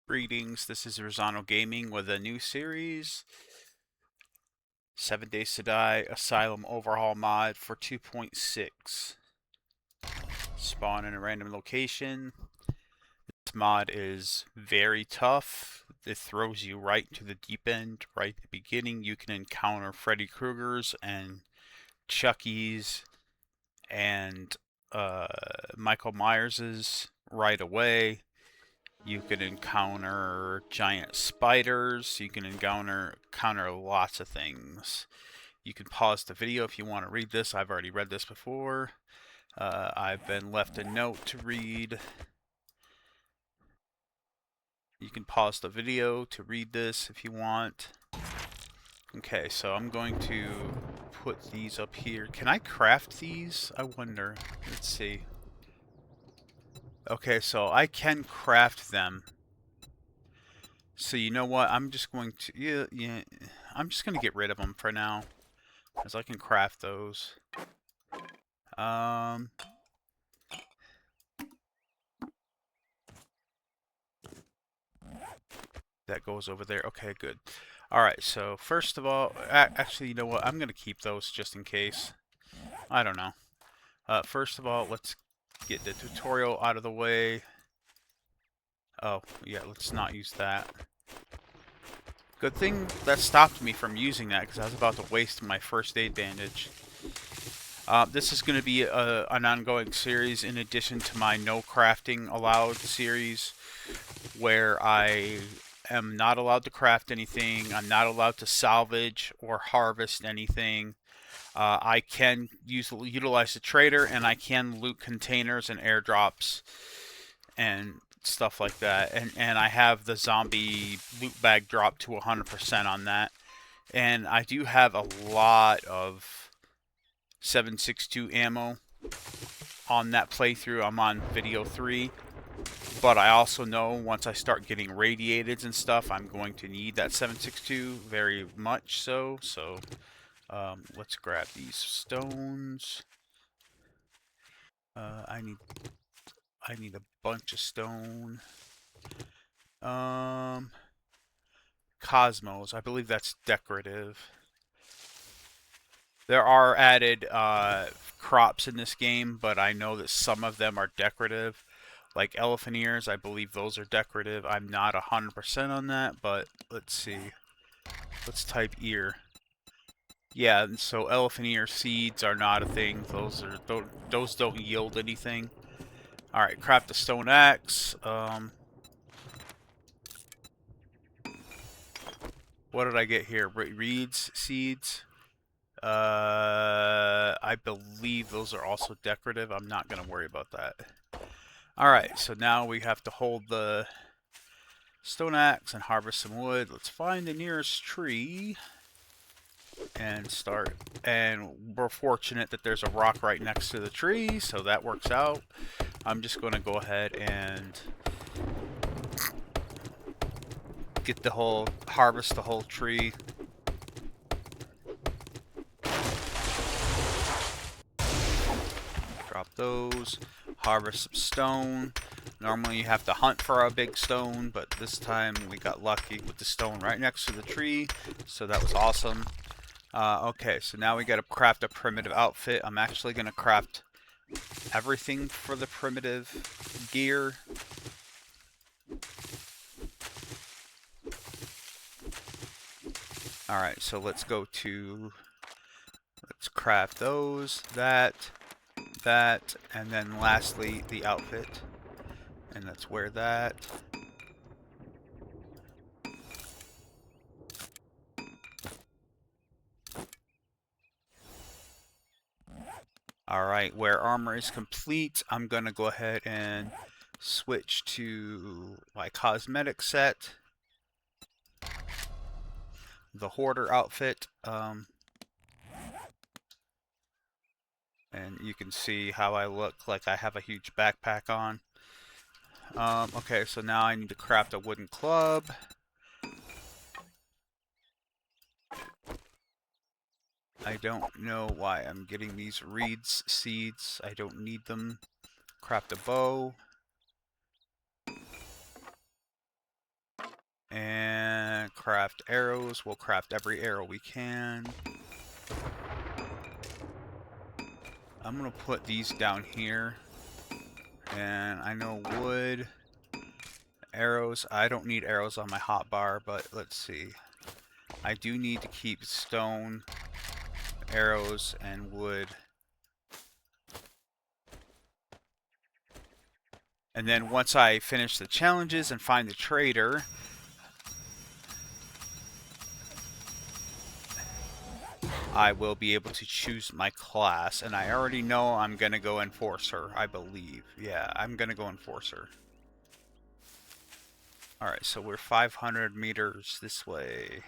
Greetings, this is Rosano Gaming with a new series, 7 Days to Die Asylum Overhaul Mod for 2.6. Spawn in a random location. This mod is very tough. It throws you right to the deep end. Right at the beginning, you can encounter Freddy Krueger's and Chucky's and Michael Myers's right away. You can encounter giant spiders. You can encounter lots of things. You can pause the video if you want to read this. I've already read this before. I've been left a note to read. You can pause the video to read this if you want. Okay, so I'm going to put these up here. Can I craft these? I wonder. Let's see. Okay, so I can craft them. So you know what? I'm just going to I'm just going to get rid of them for now, because I can craft those. That goes over there. Okay, good. All right. So first of all, actually, you know what? I'm going to keep those just in case. I don't know. First of all, let's get the tutorial out of the way. Oh, yeah. Let's not use that. Good thing that stopped me from using that, because I was about to waste my first aid bandage. This is going to be an ongoing series in addition to my no crafting allowed series, where I am not allowed to craft anything. I'm not allowed to salvage or harvest anything. I can utilize the trader, and I can loot containers and airdrops and stuff like that. And I have the zombie loot bag drop to 100% on that. And I do have a lot of 7.62 ammo on that playthrough. I'm on video 3. But I also know once I start getting radiateds and stuff, I'm going to need that 7.62 very much so. So let's grab these stones. I need a bunch of stone. Cosmos. I believe that's decorative. There are added crops in this game, but I know that some of them are decorative. Like elephant ears, I believe those are decorative. I'm not 100% on that, but let's see. Let's type ear. Yeah, so elephant ear seeds are not a thing. Those don't yield anything. All right, craft a stone axe. What did I get here? Reeds seeds. I believe those are also decorative. I'm not gonna worry about that. All right, so now we have to hold the stone axe and harvest some wood. Let's find the nearest tree and start. And we're fortunate that there's a rock right next to the tree, so that works out. I'm just going to go ahead and harvest the whole tree. Drop those, harvest some stone. Normally you have to hunt for a big stone, but this time we got lucky with the stone right next to the tree, so that was awesome. Okay, so now we got to craft a primitive outfit. I'm actually going to craft everything for the primitive gear. Alright, so let's craft those, that, and then lastly the outfit. And let's wear that. Alright, where armor is complete, I'm going to go ahead and switch to my cosmetic set. The hoarder outfit. And you can see how I look like I have a huge backpack on. Okay, so now I need to craft a wooden club. I don't know why I'm getting these reeds seeds. I don't need them. Craft a bow. And craft arrows. We'll craft every arrow we can. I'm going to put these down here. And I know wood, arrows. I don't need arrows on my hotbar, but let's see. I do need to keep stone, arrows, and wood. And then once I finish the challenges and find the trader, I will be able to choose my class. And I already know I'm going to go Enforcer, I believe. Yeah, I'm going to go Enforcer. Alright, so we're 500 meters this way.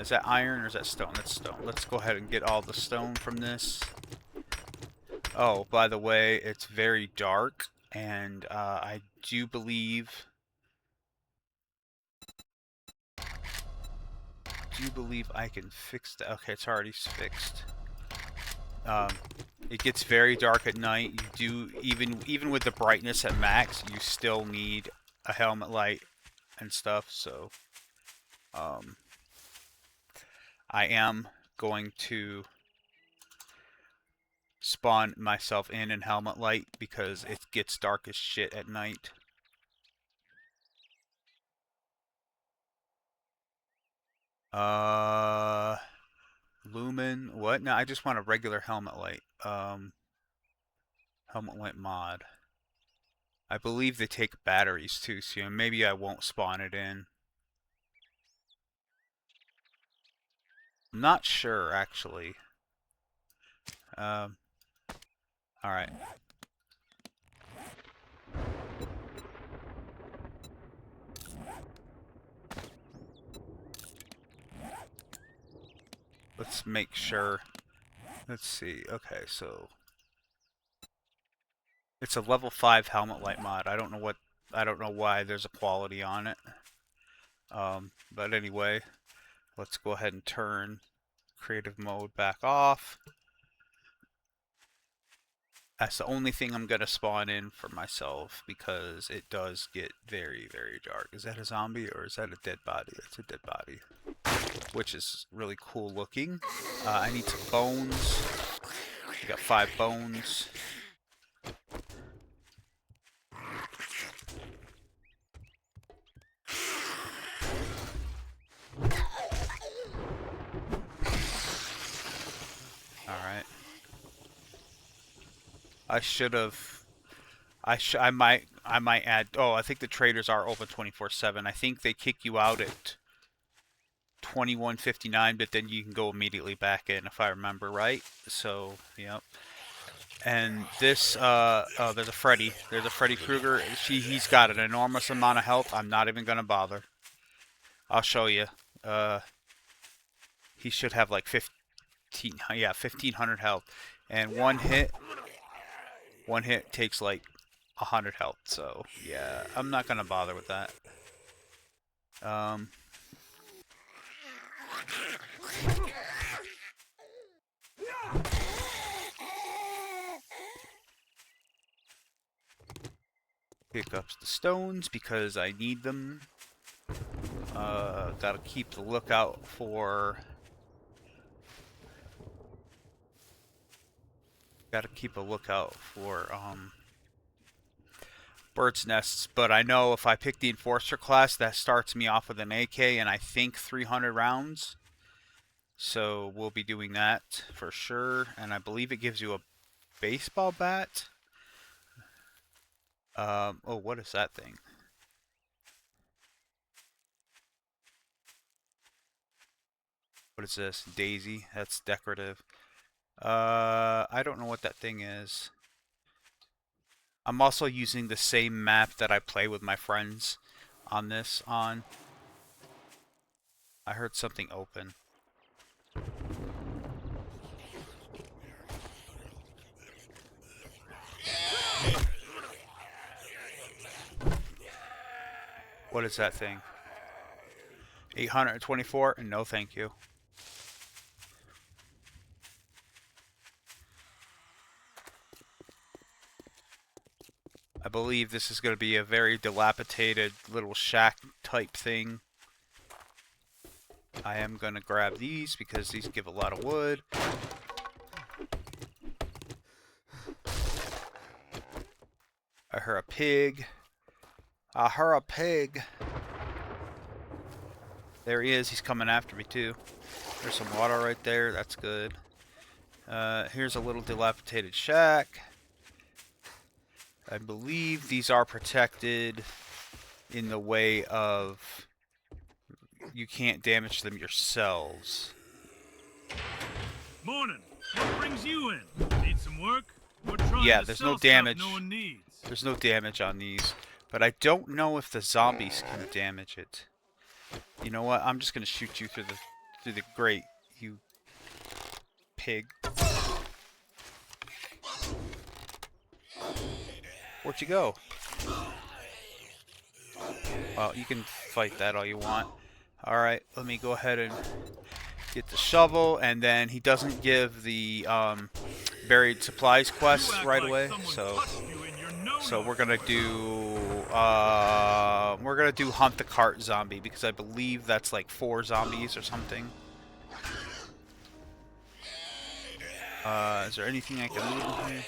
Is that iron or is that stone? That's stone. Let's go ahead and get all the stone from this. Oh, by the way, it's very dark. And I do believe I can fix that. Okay, it's already fixed. It gets very dark at night. You do even with the brightness at max, you still need a helmet light and stuff. So I am going to spawn myself in helmet light because it gets dark as shit at night. Lumen, what? No, I just want a regular helmet light. Helmet light mod. I believe they take batteries too, so maybe I won't spawn it in. I'm not sure, actually. Alright. Let's make sure. Let's see. Okay, so it's a level 5 helmet light mod. I don't know why there's a quality on it. But anyway, let's go ahead and turn creative mode back off. That's the only thing I'm gonna spawn in for myself because it does get very, very dark. Is that a zombie or is that a dead body? It's a dead body, which is really cool looking. I need some bones. We got 5 bones. Alright. I might add. Oh, I think the traders are open 24/7. I think they kick you out at 21:59, but then you can go immediately back in, if I remember right. So, yep. And this, there's a Freddy. There's a Freddy Krueger. He's got an enormous amount of health. I'm not even gonna bother. I'll show you. He should have like 1500 health, and one hit takes like 100 health. So yeah, I'm not gonna bother with that. Pick up the stones because I need them. Gotta keep the lookout for. Gotta keep a lookout for bird's nests. But I know if I pick the Enforcer class, that starts me off with an AK and I think 300 rounds. So we'll be doing that for sure. And I believe it gives you a baseball bat. Oh, what is that thing? What is this? Daisy. That's decorative. I don't know what that thing is. I'm also using the same map that I play with my friends on this on. I heard something open. What is that thing? 824? No, thank you. I believe this is going to be a very dilapidated little shack type thing. I am going to grab these because these give a lot of wood. I heard a pig. I heard a pig. There he is. He's coming after me too. There's some water right there. That's good. Here's a little dilapidated shack. I believe these are protected in the way of you can't damage them yourselves. Morning. What brings you in? Need some work? We're trying Yeah, to there's sell no damage. stuff no one needs. There's no damage on these, but I don't know if the zombies can damage it. You know what? I'm just gonna shoot you through the grate, you pig. Where'd you go? Well, you can fight that all you want. Alright, let me go ahead and get the shovel, and then he doesn't give the buried supplies quest right away, so we're gonna do hunt the cart zombie, because I believe that's like 4 zombies or something. Is there anything I can loot in here?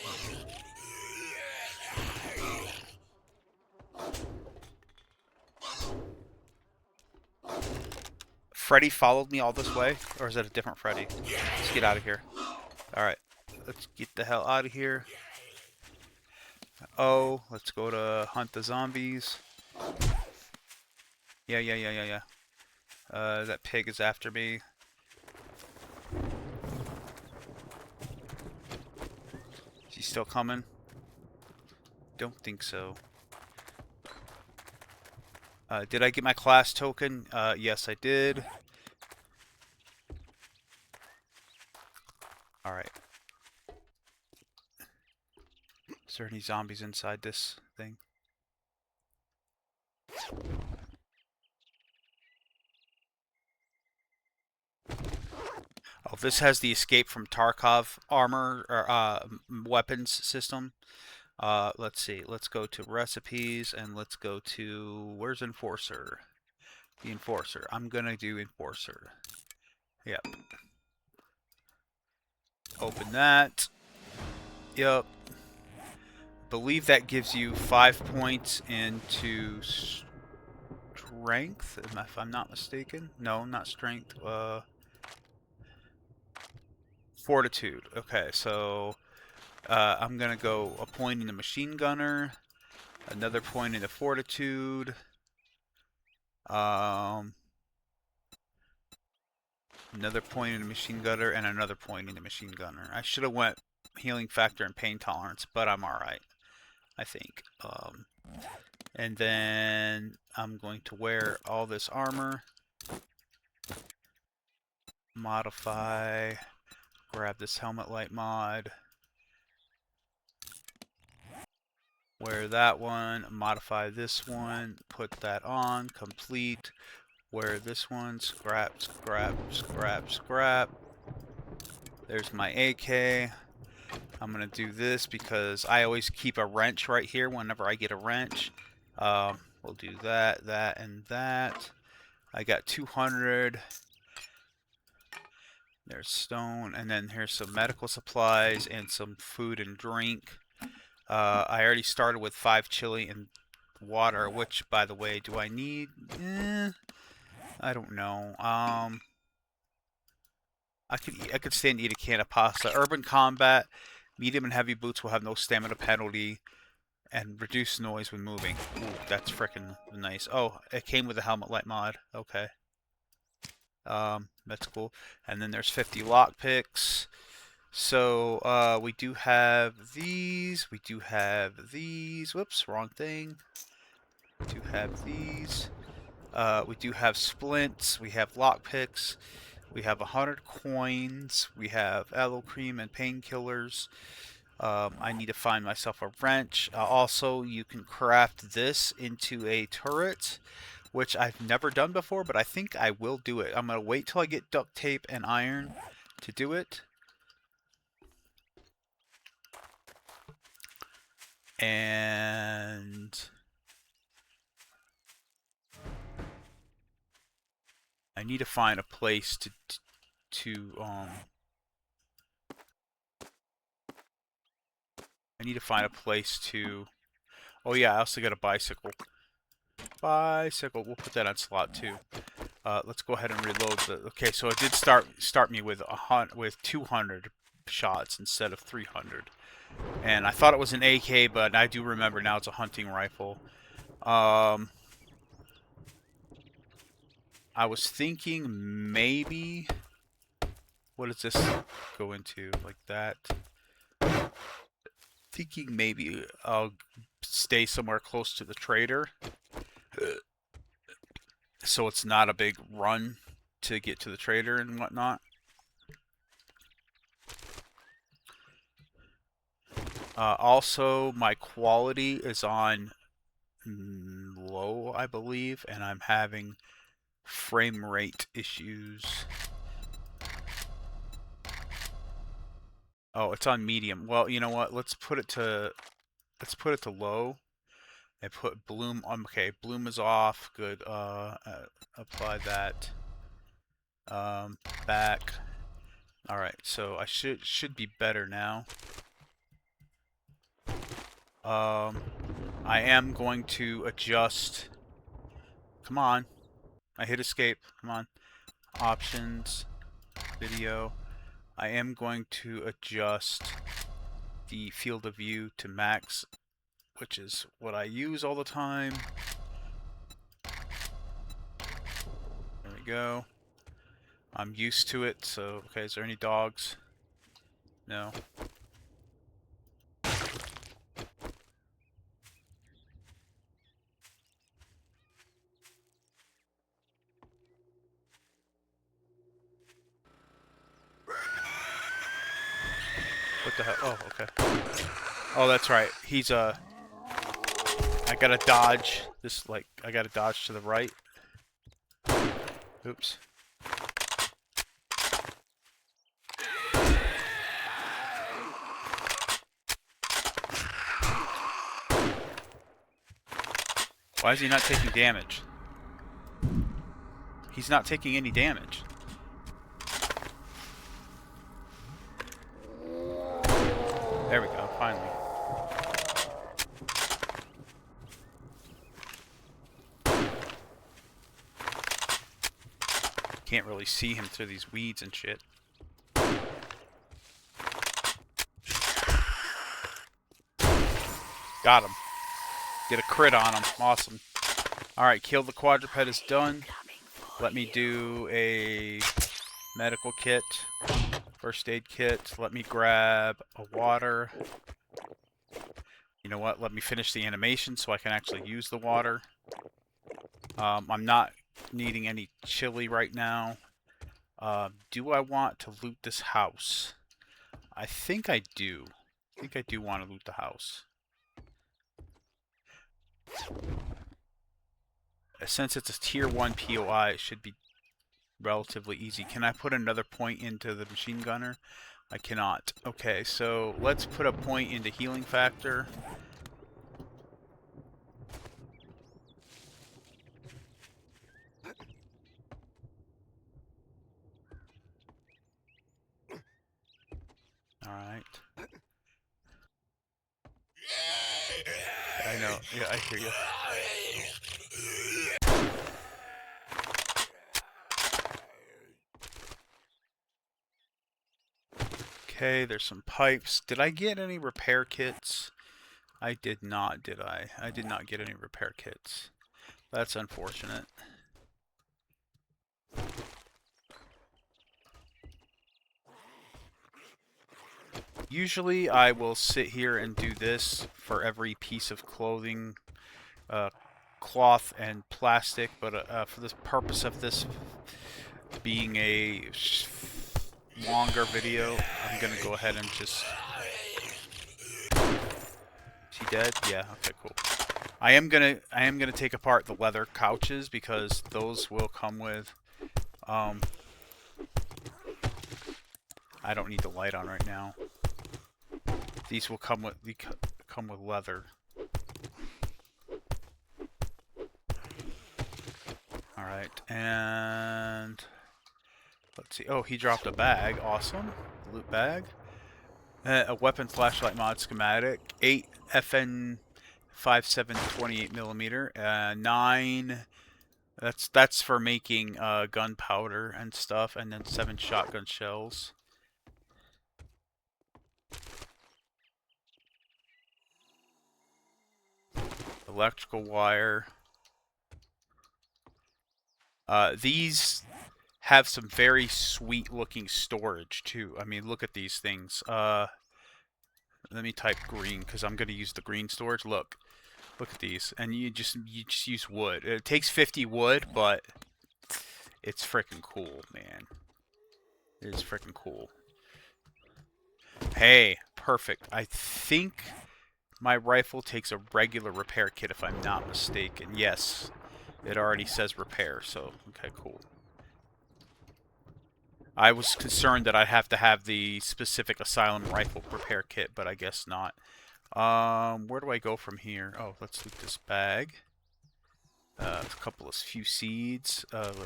Freddy followed me all this way? Or is that a different Freddy? Let's get out of here. Alright. Let's get the hell out of here. Oh, let's go to hunt the zombies. Yeah. That pig is after me. Is he still coming? Don't think so. Did I get my class token? Yes, I did. Alright. Is there any zombies inside this thing? Oh, this has the escape from Tarkov armor or weapons system. Let's see. Let's go to recipes and let's go to where's Enforcer? The Enforcer. I'm gonna do Enforcer. Yep. Open that. Yep. Believe that gives you 5 points into strength, if I'm not mistaken. No, not strength. Fortitude. Okay, so I'm gonna go a point in the machine gunner, another point in the fortitude, another point in the machine gunner, and another point in the machine gunner. I should have went healing factor and pain tolerance, but I'm alright, I think. And then I'm going to wear all this armor, modify, grab this helmet light mod, wear that one, modify this one, put that on, complete, wear this one, scrap. There's my AK. I'm gonna do this because I always keep a wrench right here whenever I get a wrench. We'll do that, and that. I got 200. There's stone, and then here's some medical supplies and some food and drink. I already started with 5 chili and water, which, by the way, do I need? I don't know. I could stand to eat a can of pasta. Urban combat, medium and heavy boots will have no stamina penalty and reduce noise when moving. Ooh, that's freaking nice. Oh, it came with a helmet light mod. Okay. That's cool. And then there's 50 lockpicks. So, we do have these. We do have these. Whoops, wrong thing. We do have these. We do have splints. We have lockpicks. We have 100 coins. We have aloe cream and painkillers. I need to find myself a wrench. Also, you can craft this into a turret, which I've never done before, but I think I will do it. I'm going to wait till I get duct tape and iron to do it. And I need to find a place I need to find a place to. Oh yeah, I also got a bicycle. Bicycle. We'll put that on slot 2. Let's go ahead and reload the. Okay, so it did start me with 200 shots instead of 300. And I thought it was an AK, but I do remember now it's a hunting rifle. I was thinking maybe. What does this go into? Like that. Thinking maybe I'll stay somewhere close to the trader, so it's not a big run to get to the trader and whatnot. Also, my quality is on low, I believe, and I'm having frame rate issues. Oh, it's on medium. Well, you know what? Let's put it to low. And put bloom on. Okay, bloom is off. Good. Apply that. Back. All right. So I should be better now. I am going to adjust. Come on. I hit escape. Come on. Options. Video. I am going to adjust the field of view to max, which is what I use all the time. There we go. I'm used to it, so, okay, is there any dogs? No. What the hell? Oh, okay. Oh, that's right. He's I gotta dodge this, like, I gotta dodge to the right. Oops. Why is he not taking damage? He's not taking any damage. There we go, finally. Can't really see him through these weeds and shit. Got him. Get a crit on him. Awesome. Alright, kill the quadruped is done. Let me do a medical kit. First aid kit. Let me grab a water. You know what? Let me finish the animation so I can actually use the water. I'm not needing any chili right now. Do I want to loot this house? I think I do. I think I do want to loot the house. Since it's a tier 1 POI, it should be relatively easy. Can I put another point into the machine gunner? I cannot. Okay, so let's put a point into healing factor. Alright. I know. Yeah, I hear you. Okay, there's some pipes. Did I get any repair kits? I did not, did I? I did not get any repair kits. That's unfortunate. Usually I will sit here and do this for every piece of clothing, cloth and plastic, but for the purpose of this being a longer video, I'm gonna go ahead and just... Is he dead? Yeah, okay, cool. I am gonna take apart the leather couches because those will come with I don't need the light on right now. These will come come with leather. Alright, and let's see. Oh, he dropped a bag. Awesome. Loot bag. A weapon flashlight mod schematic. 8 FN 57 28mm. 9. That's for making gunpowder and stuff, and then 7 shotgun shells. Electrical wire. These have some very sweet looking storage too. I mean, look at these things. Let me type green because I'm going to use the green storage. Look at these, and you just use wood. It takes 50 wood, but it's freaking cool, man. It is freaking cool. Hey, perfect. I think my rifle takes a regular repair kit if I'm not mistaken. Yes, it already says repair, so okay, cool. I was concerned that I'd have to have the specific Asylum rifle repair kit, but I guess not. Where do I go from here? Oh, let's loot this bag. A couple of few seeds. Let's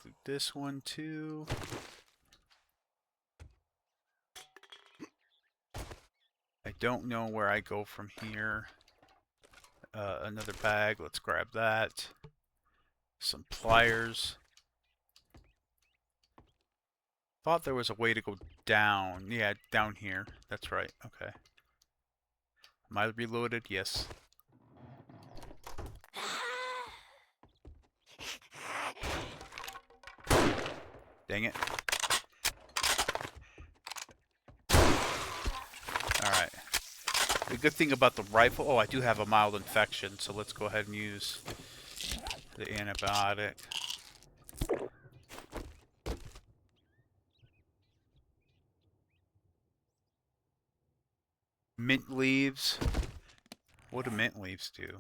loot this one too. I don't know where I go from here. Another bag. Let's grab that. Some pliers. Thought there was a way to go down. Yeah, down here. That's right. Okay. Am I reloaded? Yes. Dang it. Alright. The good thing about the rifle... Oh, I do have a mild infection, so let's go ahead and use the antibiotic. Mint leaves. What do mint leaves do?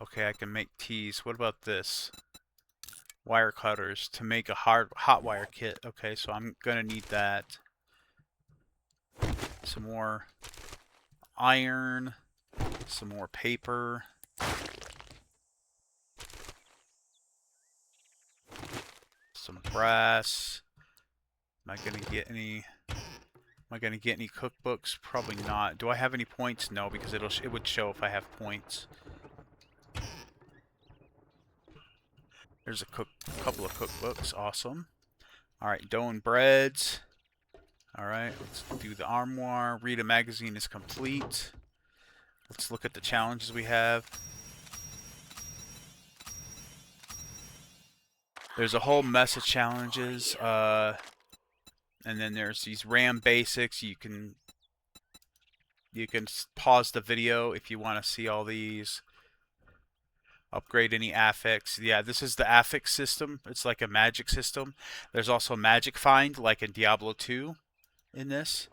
Okay, I can make teas. What about this? Wire cutters to make a hot wire kit. Okay, so I'm gonna need that. Some more iron. Some more paper. Some brass. Am I gonna get any cookbooks? Probably not. Do I have any points? No, because it would show if I have points. There's a couple of cookbooks. Awesome. Alright, dough and breads. Alright, let's do the armoire. Read a magazine is complete. Let's look at the challenges we have. There's a whole mess of challenges. And then there's these RAM basics. You can pause the video if you want to see all these. Upgrade any affix. Yeah, this is the affix system. It's like a magic system. There's also magic find, like in Diablo 2 in this.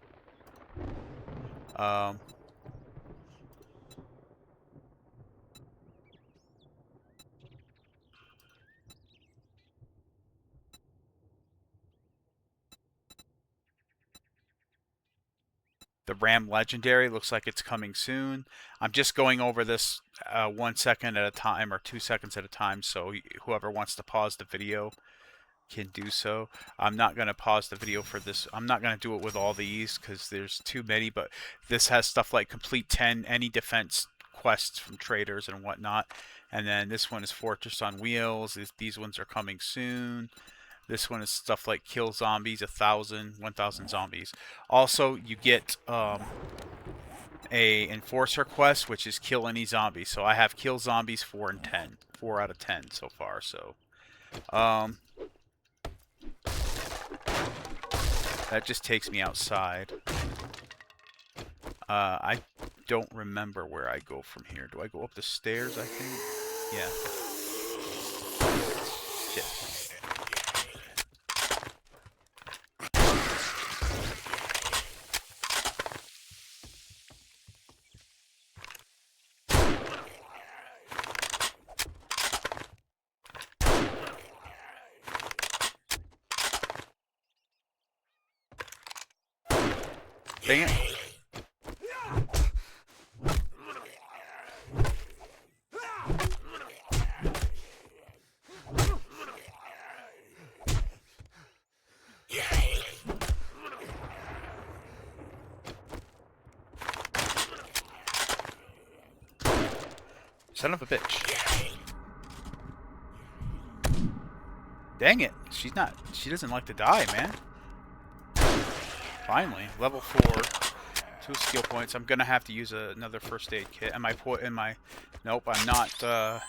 The RAM Legendary looks like it's coming soon. I'm just going over this 1 second at a time or 2 seconds at a time, so whoever wants to pause the video can do so. I'm not going to pause the video for this. I'm not going to do it with all these because there's too many, but this has stuff like complete 10 any defense quests from traders and whatnot. And then this one is Fortress on Wheels. These ones are coming soon. This one is stuff like kill zombies, 1,000 zombies. Also, you get a enforcer quest, which is kill any zombie. So I have kill zombies 4 and 10, 4 out of 10 so far. So that just takes me outside. I don't remember where I go from here. Do I go up the stairs? I think. Yeah. Shit. Dang it. Son of a bitch. Dang it. She doesn't like to die, man. Finally, level 4. 2 skill points. I'm gonna have to use another first aid kit. Nope, I'm not, I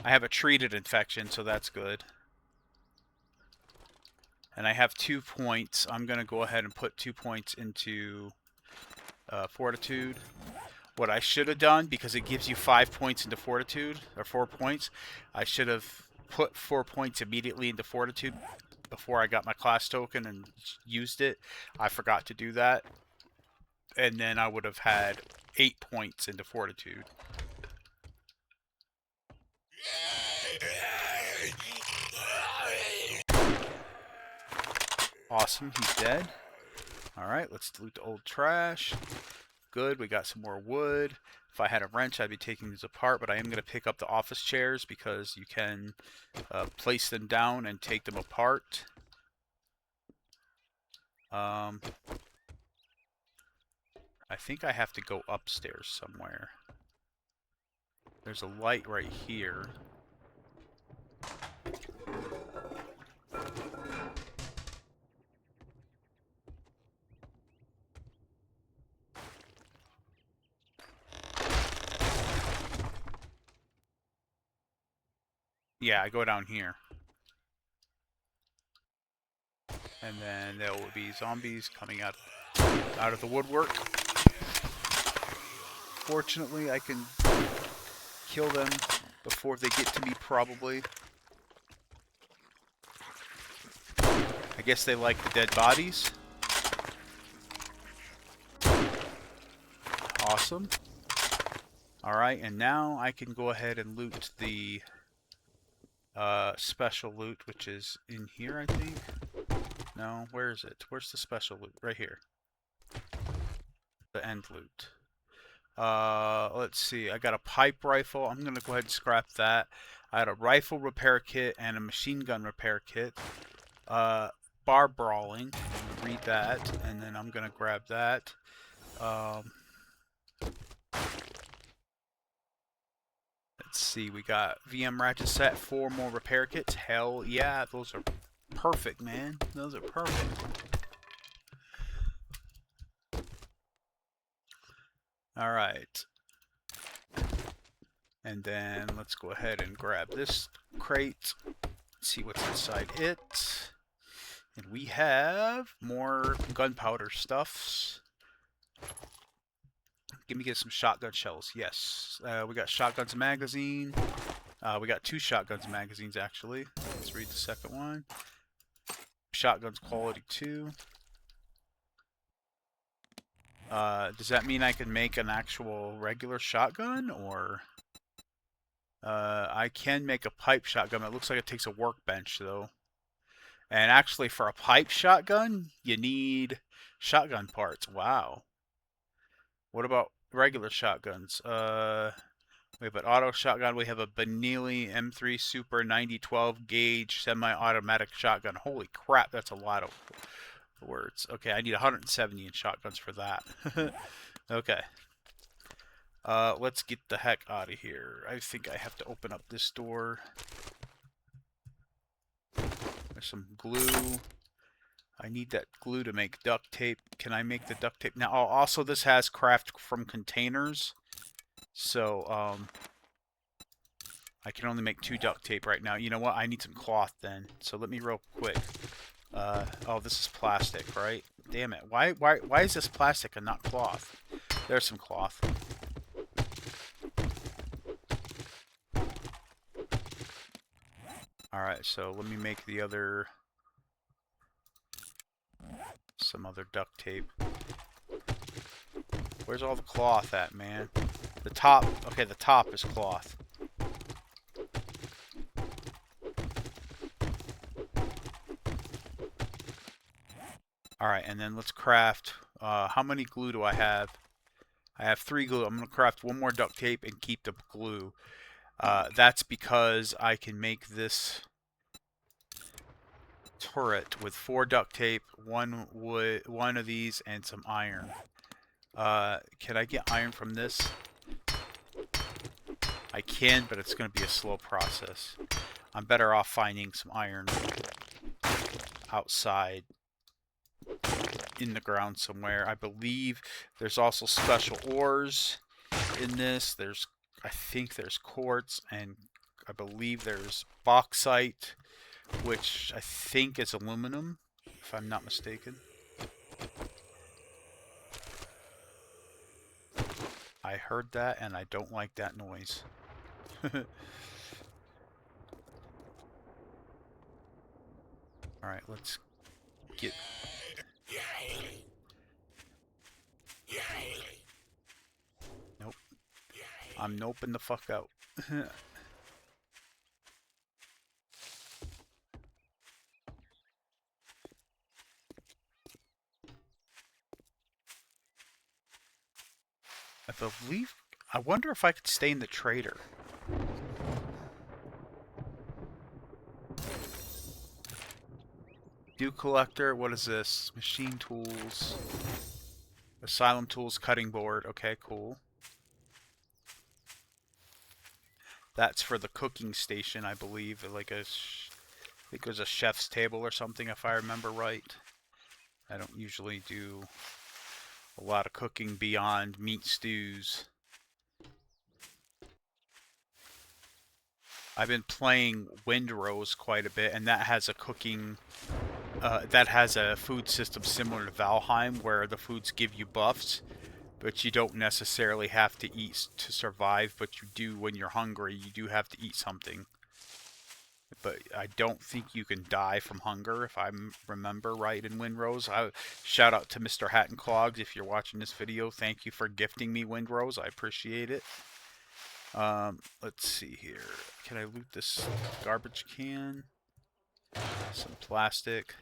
have a treated infection, so that's good. And I have 2 points. I'm gonna go ahead and put 2 points into fortitude. What I should have done, because it gives you 5 points into fortitude, or 4 points, I should have put 4 points immediately into fortitude before I got my class token and used it. I forgot to do that. And then I would have had 8 points into fortitude. Awesome, he's dead. Alright, let's loot the old trash. Good, we got some more wood. If I had a wrench, I'd be taking these apart, but I am going to pick up the office chairs because you can place them down and take them apart. I think I have to go upstairs somewhere. There's a light right here. Yeah, I go down here. And then there will be zombies coming out of the woodwork. Fortunately, I can kill them before they get to me, probably. I guess they like the dead bodies. Awesome. Alright, and now I can go ahead and loot the special loot, which is in here, I think. No, where is it? Where's the special loot? Right here. The end loot. Let's see. I got a pipe rifle. I'm going to go ahead and scrap that. I had a rifle repair kit and a machine gun repair kit. Bar brawling. I'm going to read that, and then I'm going to grab that. Let's see. We got VM ratchet set, 4 more repair kits. Hell yeah, those are perfect, man. Those are perfect. Alright. And then let's go ahead and grab this crate. See what's inside it. And we have more gunpowder stuffs. Give me some shotgun shells. Yes. We got shotguns magazine. We got 2 shotguns magazines, actually. Let's read the second one. Shotguns quality 2. Does that mean I can make an actual regular shotgun, or I can make a pipe shotgun? It looks like it takes a workbench, though. And actually, for a pipe shotgun, you need shotgun parts. Wow. What about regular shotguns? We have an auto shotgun. We have a Benelli M3 Super 9012 gauge semi-automatic shotgun. Holy crap, that's a lot of words. Okay, I need 170 in shotguns for that. Okay. Let's get the heck out of here. I think I have to open up this door. There's some glue. I need that glue to make duct tape. Can I make the duct tape? Now, also this has craft from containers. So, I can only make 2 duct tape right now. You know what? I need some cloth then. So let me real quick. Oh, this is plastic, right? Damn it. Why is this plastic and not cloth? There's some cloth. Alright, so let me make the other... some other duct tape. Where's all the cloth at, man? The top... okay, the top is cloth. Alright, and then let's craft... how many glue do I have? I have 3 glue. I'm going to craft 1 more duct tape and keep the glue. That's because I can make this turret with 4 duct tape, 1 wood, 1 of these, and some iron. Can I get iron from this? I can, but it's going to be a slow process. I'm better off finding some iron outside in the ground somewhere. I believe there's also special ores in this. I think there's quartz, and I believe there's bauxite, which I think is aluminum, if I'm not mistaken. I heard that, and I don't like that noise. Alright, let's get... Nope. I'm noping the fuck out. I believe... I wonder if I could stay in the trader. Dew collector, what is this? Machine tools. Asylum tools, cutting board. Okay, cool. That's for the cooking station, I believe. Like I think it was a chef's table or something, if I remember right. I don't usually do a lot of cooking beyond meat stews. I've been playing Windrose quite a bit, and that has a cooking... that has a food system similar to Valheim, where the foods give you buffs, but you don't necessarily have to eat to survive, but you do when you're hungry. You do have to eat something. But I don't think you can die from hunger, if I remember right in Windrose. Shout out to Mr. Hattenclogs if you're watching this video. Thank you for gifting me Windrose. I appreciate it. Let's see here. Can I loot this garbage can? Some plastic.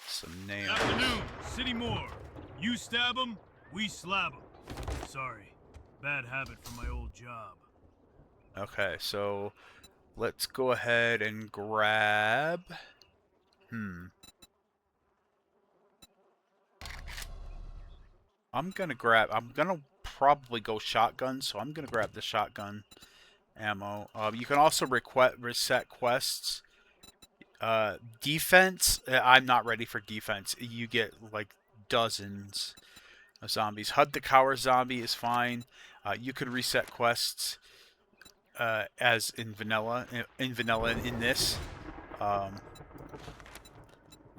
Some nails. Afternoon, City Moore. You stab 'em, we slab 'em. Sorry, bad habit from my old job. Okay, so let's go ahead and grab... I'm gonna probably go shotgun, so I'm gonna grab the shotgun ammo. You can also reset quests. Defense, I'm not ready for defense. You get like dozens of zombies. Hunt the Cower zombie is fine. You can reset quests as in vanilla in this.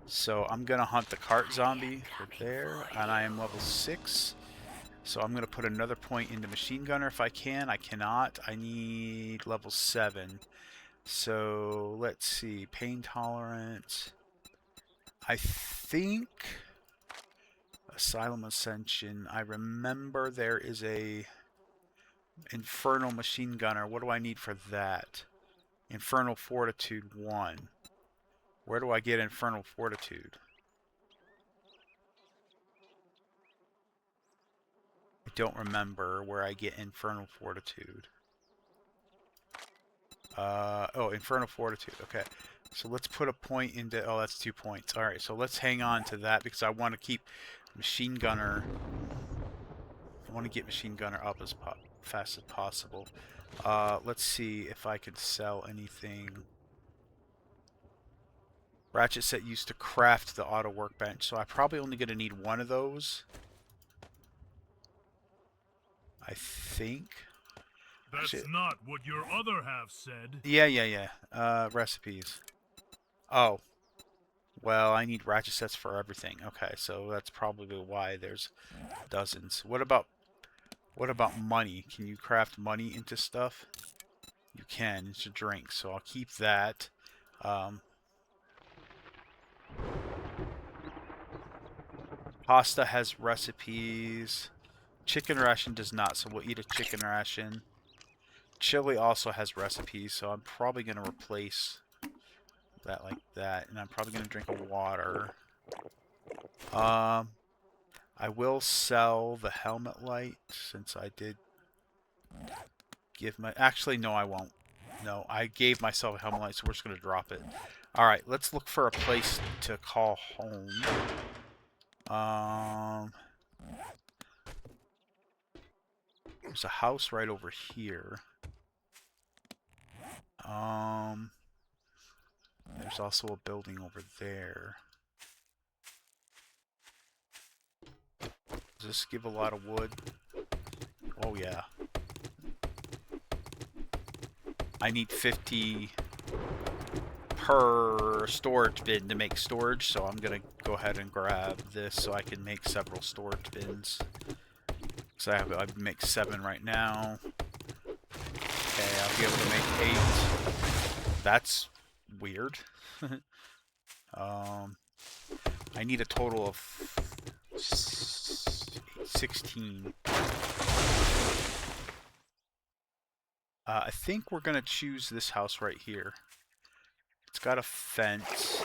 So I'm gonna hunt the cart zombie right there, and I am level 6. So I'm gonna put another point into machine gunner if I can. I cannot. I need level 7. So let's see, pain tolerance. I think Asylum Ascension. I remember there is a Infernal Machine Gunner. What do I need for that? Infernal Fortitude 1. Where do I get Infernal Fortitude? I don't remember where I get Infernal Fortitude. Oh, Infernal Fortitude. Okay. So let's put a point into... Oh, that's 2 points. Alright, so let's hang on to that because I want to keep Machine Gunner... I want to get Machine Gunner up as fast as possible. Let's see if I can sell anything. Ratchet set used to craft the auto workbench, so I'm probably only going to need one of those. I think. That's Shit. not what your other half said. Yeah. Recipes. Oh. Well, I need ratchet sets for everything. Okay, so that's probably why there's dozens. What about money? Can you craft money into stuff? You can. It's a drink, so I'll keep that. Pasta has recipes. Chicken ration does not, so we'll eat a chicken ration. Chili also has recipes, so I'm probably going to replace that like that. And I'm probably going to drink a water. I will sell the helmet light, since I did give my... Actually, no, I won't. No, I gave myself a helmet light, so we're just going to drop it. Alright, let's look for a place to call home. There's a house right over here. There's also a building over there. Does this give a lot of wood? Oh yeah. I need 50 per storage bin to make storage, so I'm gonna go ahead and grab this so I can make several storage bins. So I make 7 right now. Okay, I'll be able to make 8. That's weird. I need a total of 16. I think we're gonna choose this house right here. It's got a fence,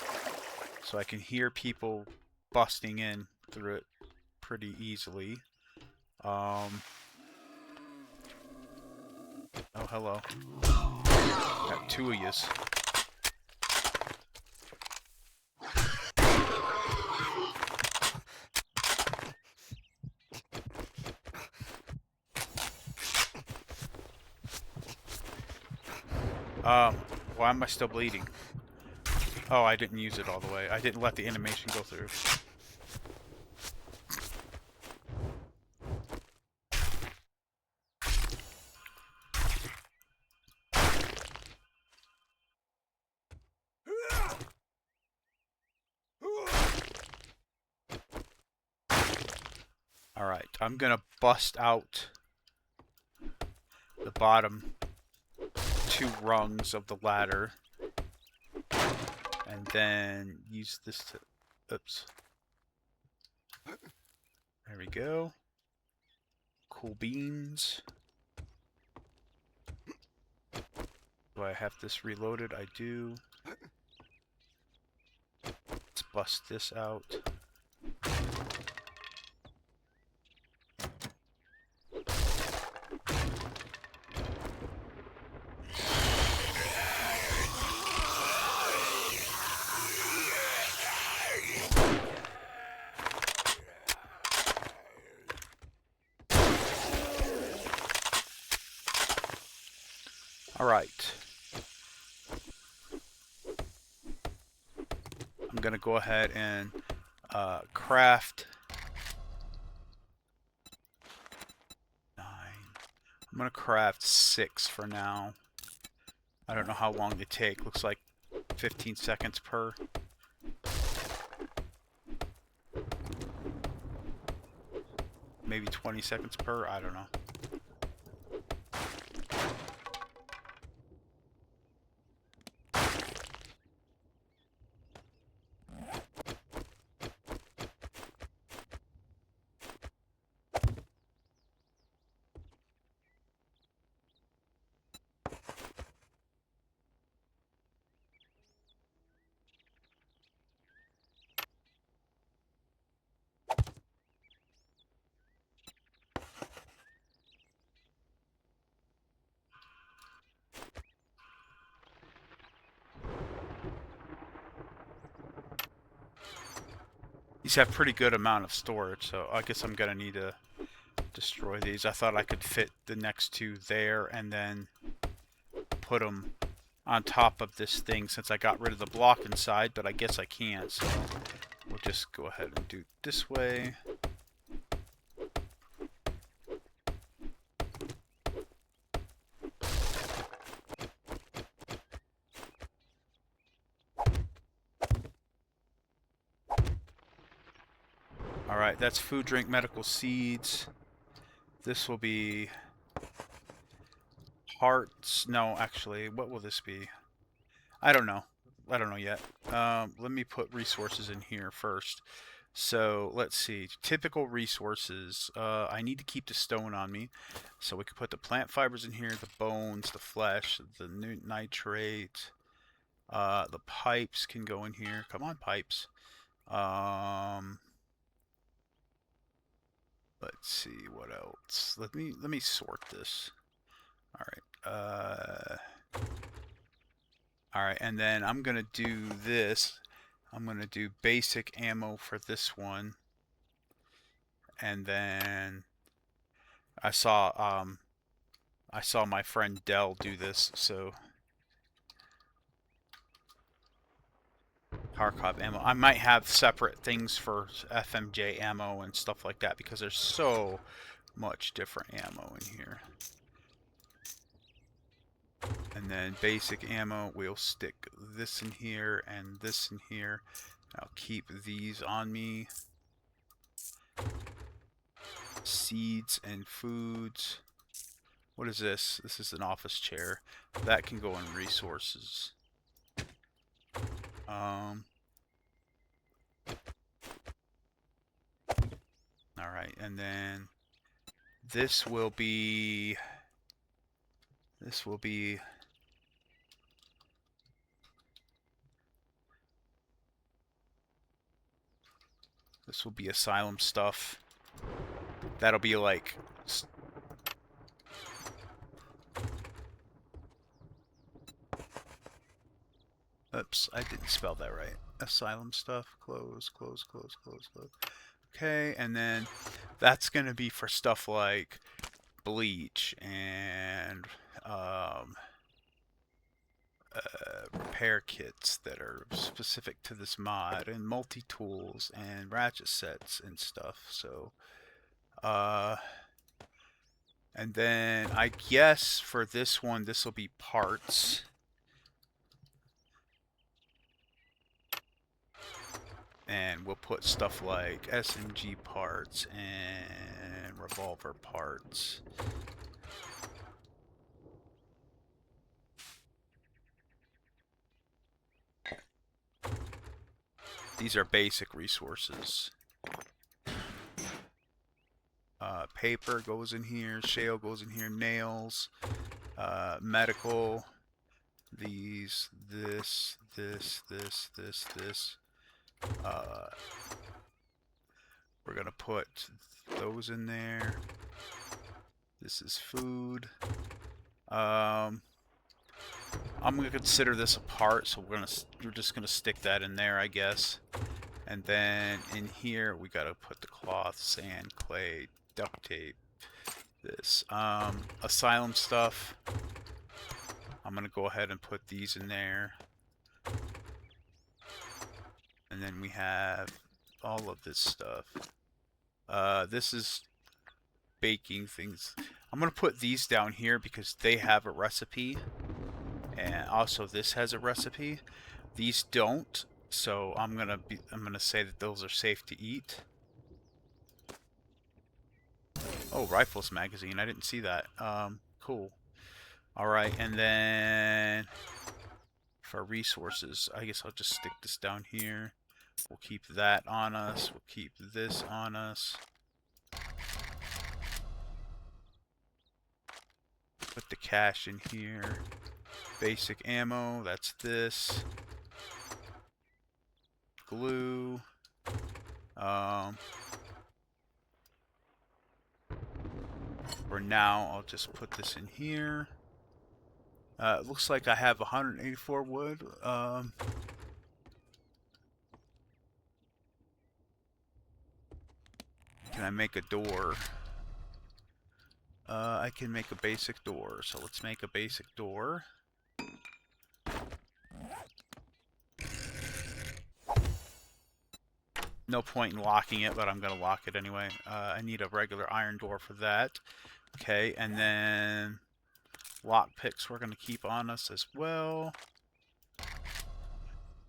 so I can hear people busting in through it pretty easily. Oh, hello. Got 2 of yous. Why am I still bleeding? Oh, I didn't use it all the way. I didn't let the animation go through. Alright, I'm gonna bust out the bottom 2 rungs of the ladder. And then use this to... Oops. There we go. Cool beans. Do I have this reloaded? I do. Let's bust this out. Alright. I'm gonna go ahead and craft 9. I'm gonna craft 6 for now. I don't know how long they take. Looks like 15 seconds per. Maybe 20 seconds per. I don't know. These have pretty good amount of storage, so I guess I'm gonna need to destroy these. I thought I could fit the next 2 there and then put them on top of this thing since I got rid of the block inside, but I guess I can't, so we'll just go ahead and do it this way. Alright, that's food, drink, medical seeds. This will be hearts. No, actually, what will this be? I don't know. I don't know yet. Let me put resources in here first. So let's see. Typical resources. I need to keep the stone on me. So we can put the plant fibers in here, the bones, the flesh, the nitrate. The pipes can go in here. Come on, pipes. Let's see what else. Let me sort this. All right. All right, and then I'm gonna do this. I'm gonna do basic ammo for this one, and then I saw my friend Dell do this, so Kharkov ammo. I might have separate things for FMJ ammo and stuff like that because there's so much different ammo in here. And then basic ammo, we'll stick this in here and this in here. I'll keep these on me. Seeds and foods. What is this? This is an office chair. That can go in resources. Alright, and then this will be Asylum stuff. That'll be like oops, I didn't spell that right. Asylum stuff. Close. Okay, and then that's gonna be for stuff like bleach and repair kits that are specific to this mod, and multi-tools and ratchet sets and stuff. So and then I guess for this one, this will be parts. And we'll put stuff like SMG parts and revolver parts. These are basic resources. Paper goes in here, shale goes in here, nails, medical, these, this. We're gonna put those in there. This is food. I'm gonna consider this a part, so we're just gonna stick that in there, I guess. And then in here we gotta put the cloth, sand, clay, duct tape, this asylum stuff. I'm gonna go ahead and put these in there. And then we have all of this stuff. This is baking things. I'm gonna put these down here because they have a recipe, and also this has a recipe. These don't, so I'm gonna say that those are safe to eat. Oh, rifles magazine. I didn't see that. Cool. All right, and then for resources, I guess I'll just stick this down here. We'll keep that on us. We'll keep this on us. Put the cash in here. Basic ammo, that's this. Glue. For now, I'll just put this in here. It looks like I have 184 wood. Can I make a door? I can make a basic door, so let's make a basic door. No point in locking it, but I'm gonna lock it anyway. I need a regular iron door for that. Okay, and then lock picks we're gonna keep on us as well.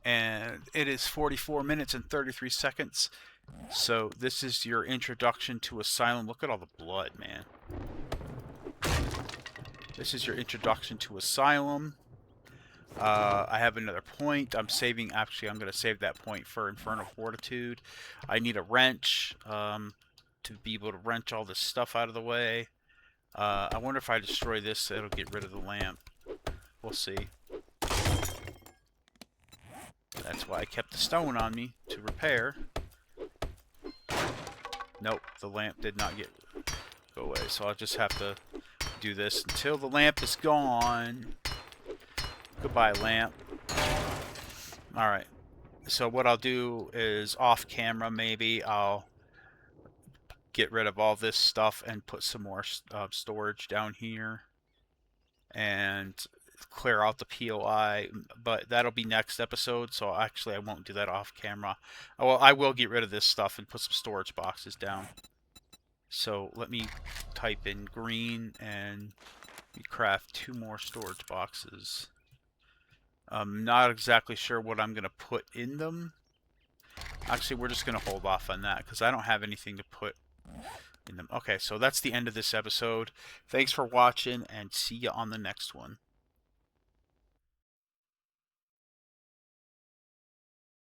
And it is 44 minutes and 33 seconds. So this is your introduction to Asylum. Look at all the blood, man. This is your introduction to Asylum. I have another point. Actually, I'm going to save that point for Infernal Fortitude. I need a wrench to be able to wrench all this stuff out of the way. I wonder if I destroy this, it'll get rid of the lamp. We'll see. That's why I kept the stone on me, to repair. Nope, the lamp did not go away, so I'll just have to do this until the lamp is gone. Goodbye, lamp. Alright, so what I'll do is off camera maybe I'll get rid of all this stuff and put some more storage down here and clear out the POI, but that'll be next episode, so actually I won't do that off camera. Well, I will get rid of this stuff and put some storage boxes down. So let me type in green and we craft 2 more storage boxes. I'm not exactly sure what I'm going to put in them. Actually, we're just going to hold off on that because I don't have anything to put in them. Okay, so that's the end of this episode. Thanks for watching and see you on the next one.